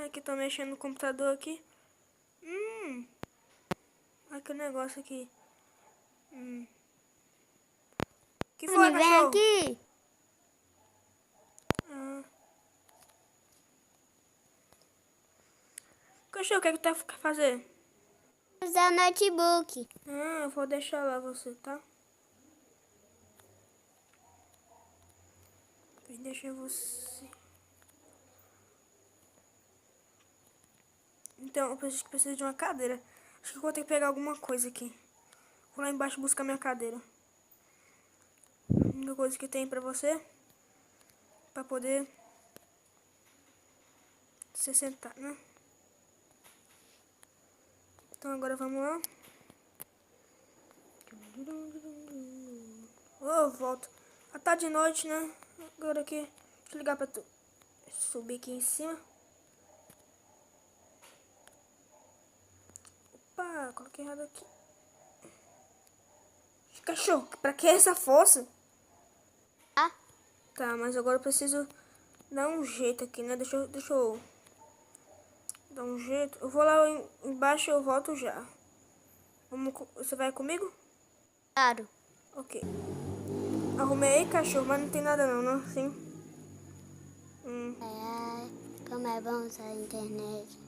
Aqui, tô mexendo no computador aqui. Olha que negócio aqui. Que foi, Vem cachorro? aqui. Cachorro, o que é que tu quer fazer? Usar o notebook. Eu vou deixar lá você, tá? Deixa você. Então, eu preciso de uma cadeira. Acho que eu vou ter que pegar alguma coisa aqui. Vou lá embaixo buscar minha cadeira. Uma coisa que tem pra você. Pra poder se sentar, né? Então agora vamos lá. Eu volto. Tá de noite, né? Agora aqui. Deixa eu ligar pra tu. Subir aqui em cima. Opa, coloquei errado aqui. Cachorro, pra que essa força? Ah, Tá, mas agora eu preciso dar um jeito aqui, né? Deixa eu dar um jeito. Eu vou lá embaixo e eu volto já. Você vai comigo? claro. Ok. Arrumei, cachorro, mas não tem nada não, né? Sim. Como é bom usar a internet.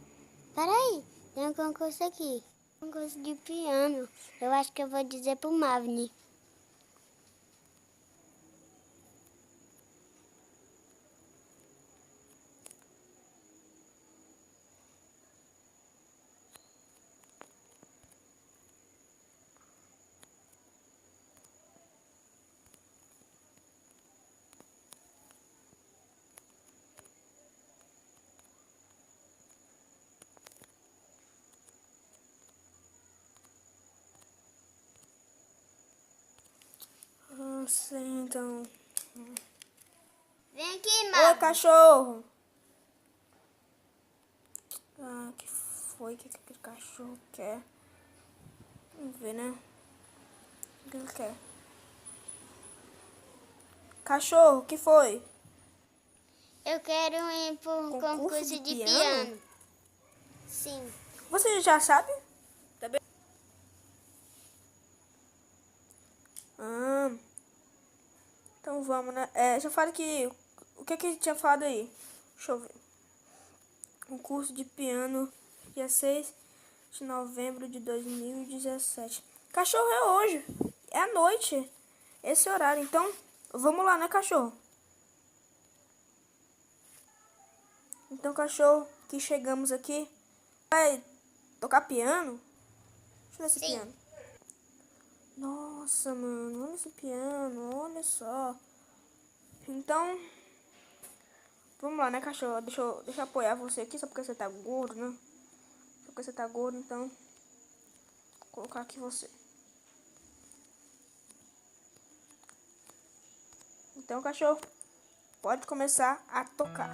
Peraí, tem um concurso aqui. Concurso de piano. Eu acho que eu vou dizer pro Mavni. Nossa, então. Vem aqui, Oi, Mavni. cachorro. Que foi que aquele cachorro quer? Vamos ver, né? O que ele quer? Cachorro, o que foi? Eu quero ir pro concurso de piano. Sim. Você já sabe? Tá bem? Então vamos, né? Já falei que... O que ele tinha falado aí? Deixa eu ver. Um curso de piano, dia 6 de novembro de 2017. Cachorro, é hoje. É à noite. Esse horário. Então, vamos lá, né, cachorro? Então, cachorro, que chegamos aqui. Vai tocar piano? Deixa eu ver esse Sim. piano. Nossa, mano, olha esse piano, olha só. Então, vamos lá, né, cachorro? Deixa eu apoiar você aqui, só porque você tá gordo, né? Só porque você tá gordo, então, vou colocar aqui você. Então, cachorro, pode começar a tocar.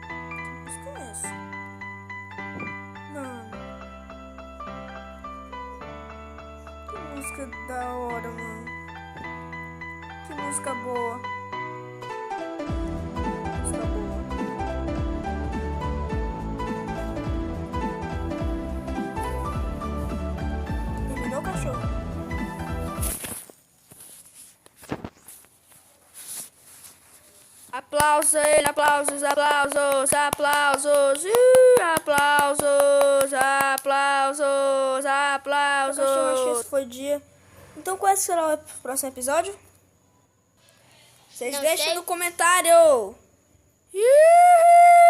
Que música é essa? Mano, que música da hora, mano. Que música boa. Música boa. Terminou, cachorro? Aplausos a ele, aplausos, aplausos, aplausos, aplausos, aplausos, aplausos. Eu acho que esse foi o dia. Então qual será o próximo episódio? Vocês Não deixem sei. no comentário. Yuhu!